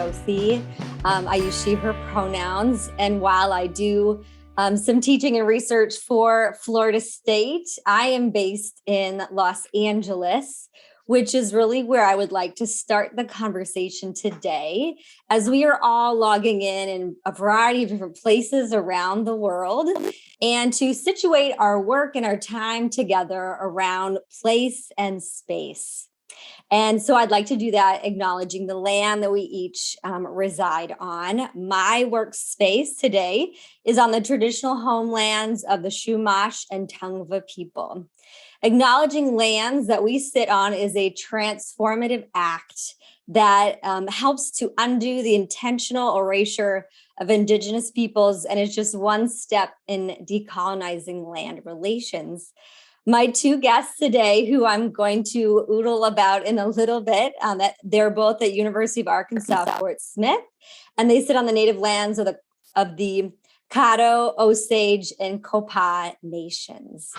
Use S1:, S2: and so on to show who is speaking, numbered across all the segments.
S1: Josie. I use she, her pronouns. And while I do some teaching and research for Florida State, I am based in Los Angeles, which is really where I would like to start the conversation today, as we are all logging in a variety of different places around the world, and to situate our work and our time together around place and space. And so I'd like to do that acknowledging the land that we each reside on. My workspace today is on the traditional homelands of the Chumash and Tongva people. Acknowledging lands that we sit on is a transformative act that helps to undo the intentional erasure of Indigenous peoples, and is just one step in decolonizing land relations. My two guests today, who I'm going to oodle about in a little bit, they're both at University of Arkansas, Fort Smith, and they sit on the native lands of the Caddo, Osage, and Copa nations.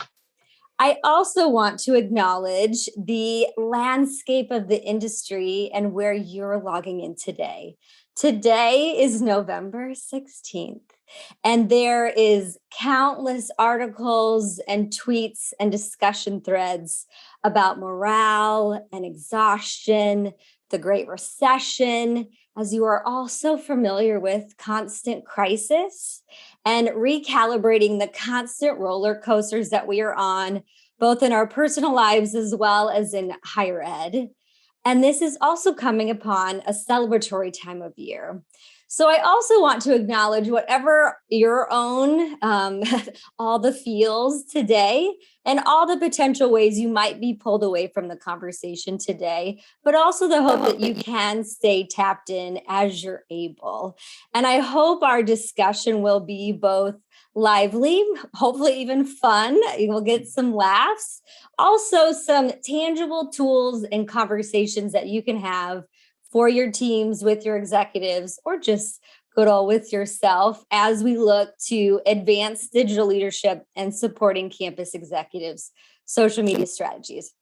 S1: I also want to acknowledge the landscape of the industry and where you're logging in today. Today is November 16th. And there is countless articles and tweets and discussion threads about morale and exhaustion, the Great Recession, as you are all so familiar with constant crisis and recalibrating the constant roller coasters that we are on, both in our personal lives as well as in higher ed. And this is also coming upon a celebratory time of year. So I also want to acknowledge whatever your own, all the feels today and all the potential ways you might be pulled away from the conversation today, but also the hope that you can stay tapped in as you're able. And I hope our discussion will be both lively, hopefully even fun. You'll get some laughs, also some tangible tools and conversations that you can have for your teams, with your executives, or just good old with yourself as we look to advance digital leadership and supporting campus executives' social media strategies.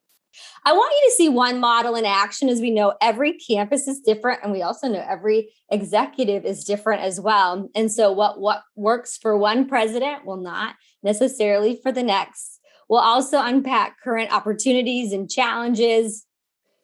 S1: I want you to see one model in action. As we know, every campus is different, and we also know every executive is different as well. And so what works for one president will not necessarily for the next. We'll also unpack current opportunities and challenges,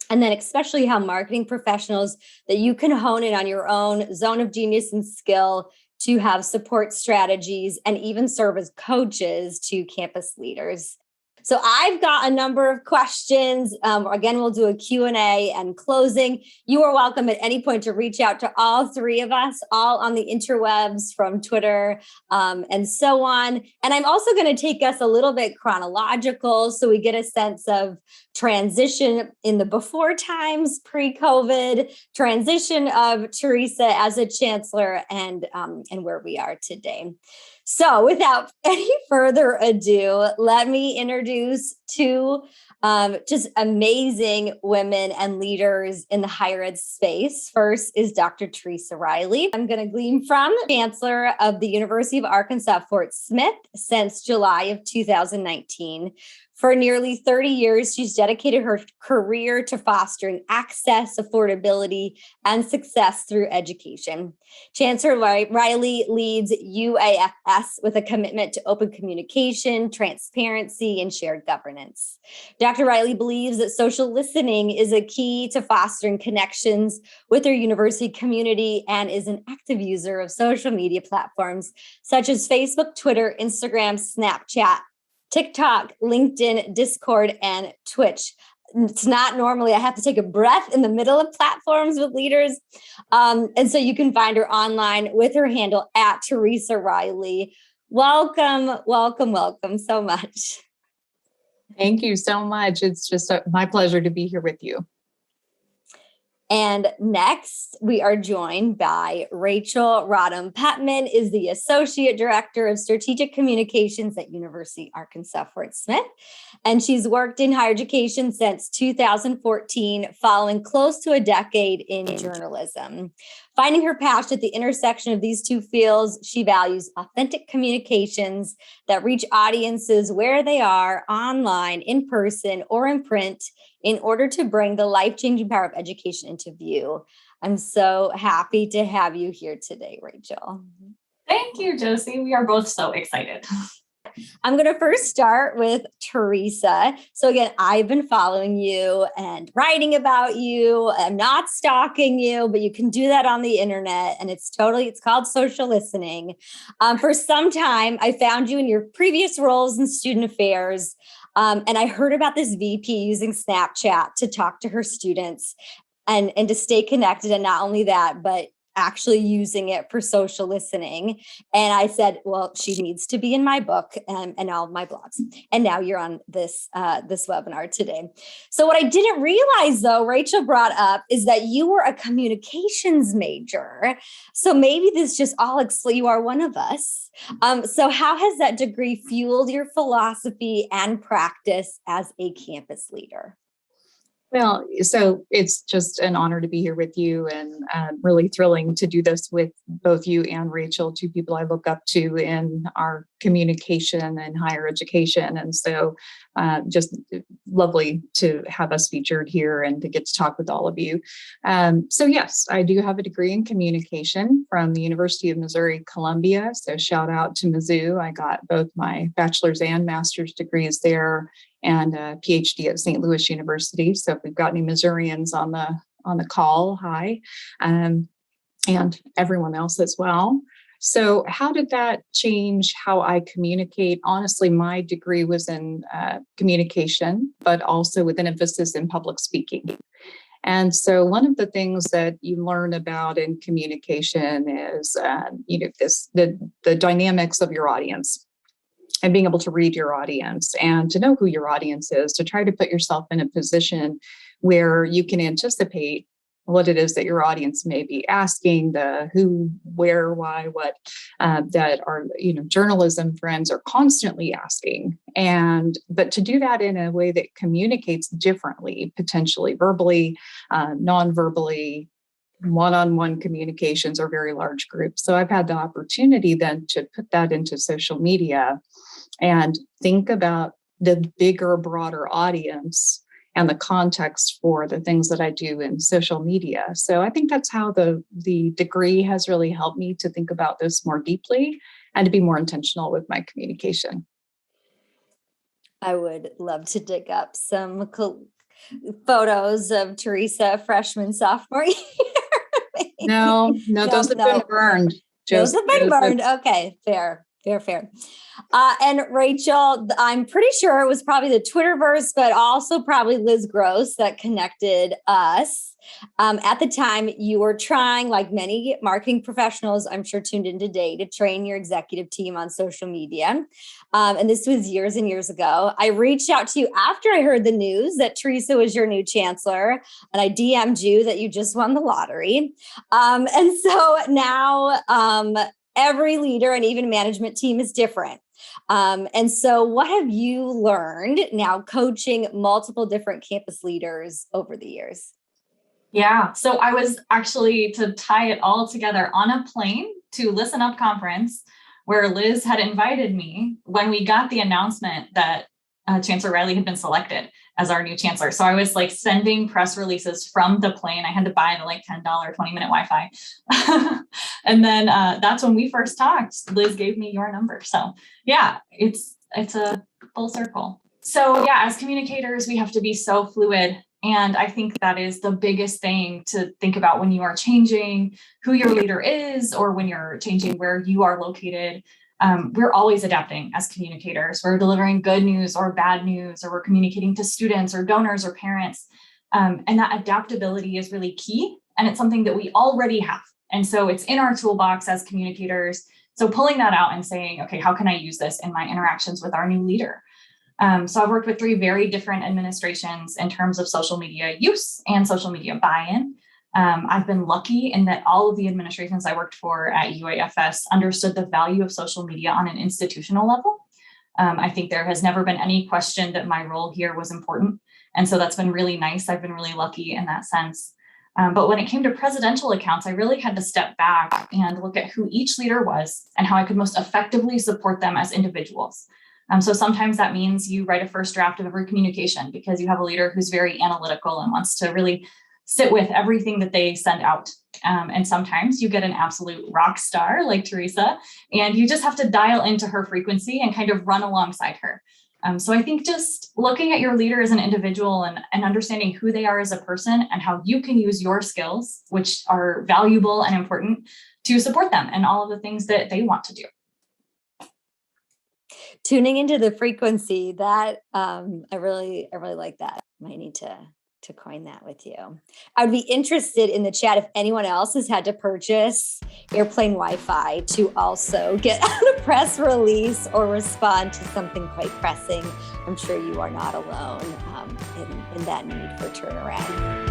S1: and then especially how marketing professionals that you can hone in on your own zone of genius and skill to have support strategies and even serve as coaches to campus leaders. So I've got a number of questions. Again, we'll do a Q&A and closing. You are welcome at any point to reach out to all three of us, all on the interwebs from Twitter and so on. And I'm also going to take us a little bit chronological so we get a sense of transition in the before times, pre-COVID, transition of Terisa as a chancellor, and where we are today. So without any further ado, let me introduce two just amazing women and leaders in the higher ed space. First is Dr. Terisa Riley. I'm going to glean from Chancellor of the University of Arkansas, Fort Smith, since July of 2019. For nearly 30 years, she's dedicated her career to fostering access, affordability, and success through education. Chancellor Riley leads UAFS with a commitment to open communication, transparency, and shared governance. Dr. Riley believes that social listening is a key to fostering connections with her university community and is an active user of social media platforms such as Facebook, Twitter, Instagram, Snapchat, TikTok, LinkedIn, Discord, and Twitch. It's not normally, I have to take a breath in the middle of platforms with leaders. And so you can find her online with her handle at Terisa Riley. Welcome, welcome, welcome so much.
S2: Thank you so much. It's just my pleasure to be here with you.
S1: And next, we are joined by Rachel Rodemann. Putman is the Associate Director of Strategic Communications at University of Arkansas, Fort Smith. And she's worked in higher education since 2014, following close to a decade in journalism. Finding her passion at the intersection of these two fields, she values authentic communications that reach audiences where they are, online, in person, or in print, in order to bring the life-changing power of education into view. I'm so happy to have you here today, Rachel.
S3: Thank you, Josie. We are both so excited.
S1: I'm going to first start with Terisa. So again, I've been following you and writing about you. I'm not stalking you, but you can do that on the internet. And it's called social listening. For some time, I found you in your previous roles in student affairs. And I heard about this VP using Snapchat to talk to her students and to stay connected. And not only that, but actually using it for social listening. And I said, well, she needs to be in my book and all of my blogs. And now you're on this webinar today. So what I didn't realize, though, Rachel brought up, is that you were a communications major. So maybe this just all you are one of us. So how has that degree fueled your philosophy and practice as a campus leader?
S2: Well, so it's just an honor to be here with you, and really thrilling to do this with both you and Rachel, two people I look up to in our communication and higher education. And so just lovely to have us featured here and to get to talk with all of you. So yes, I do have a degree in communication from the University of Missouri, Columbia. So shout out to Mizzou. I got both my bachelor's and master's degrees there, and a PhD at St. Louis University. So if we've got any Missourians on the call, hi, and everyone else as well. So how did that change how I communicate? Honestly, my degree was in communication, but also with an emphasis in public speaking. And so one of the things that you learn about in communication is, the dynamics of your audience, and being able to read your audience and to know who your audience is, to try to put yourself in a position where you can anticipate what it is that your audience may be asking, the who, where, why, what, that our journalism friends are constantly asking. But to do that in a way that communicates differently, potentially verbally, non-verbally, one-on-one communications or very large groups. So I've had the opportunity then to put that into social media and think about the bigger, broader audience and the context for the things that I do in social media. So I think that's how the degree has really helped me to think about this more deeply and to be more intentional with my communication.
S1: I would love to dig up some photos of Terisa freshman, sophomore year.
S2: No, those have been burned.
S1: Those have been burned. Okay, fair. And Rachel, I'm pretty sure it was probably the Twitterverse, but also probably Liz Gross that connected us. At the time, you were trying, like many marketing professionals, I'm sure tuned in today, to train your executive team on social media. And this was years and years ago. I reached out to you after I heard the news that Terisa was your new chancellor, and I DM'd you that you just won the lottery. And so now every leader and even management team is different. And so what have you learned now coaching multiple different campus leaders over the years?
S3: Yeah, so I was actually, to tie it all together, on a plane to Listen Up conference where Liz had invited me when we got the announcement that Chancellor Riley had been selected as our new chancellor. So I was like sending press releases from the plane. I had to buy the like $10 20-minute Wi-Fi. And then that's when we first talked. Liz gave me your number. So yeah, it's a full circle. So yeah, as communicators, we have to be so fluid. And I think that is the biggest thing to think about when you are changing who your leader is, or when you're changing where you are located. We're always adapting as communicators. We're delivering good news or bad news, or we're communicating to students or donors or parents. And that adaptability is really key. And it's something that we already have. And so it's in our toolbox as communicators. So pulling that out and saying, okay, how can I use this in my interactions with our new leader? So I've worked with 3 very different administrations in terms of social media use and social media buy-in. I've been lucky in that all of the administrations I worked for at UAFS understood the value of social media on an institutional level. I think there has never been any question that my role here was important. And so that's been really nice. I've been really lucky in that sense. But when it came to presidential accounts, I really had to step back and look at who each leader was and how I could most effectively support them as individuals. So sometimes that means you write a first draft of every communication because you have a leader who's very analytical and wants to really sit with everything that they send out. And sometimes you get an absolute rock star like Terisa, and you just have to dial into her frequency and kind of run alongside her. So I think just looking at your leader as an individual and understanding who they are as a person and how you can use your skills, which are valuable and important, to support them and all of the things that they want to do.
S1: Tuning into the frequency, that I really like that. I might need to coin that with you. I would be interested in the chat if anyone else has had to purchase airplane Wi-Fi to also get out a press release or respond to something quite pressing. I'm sure you are not alone in that need for turnaround.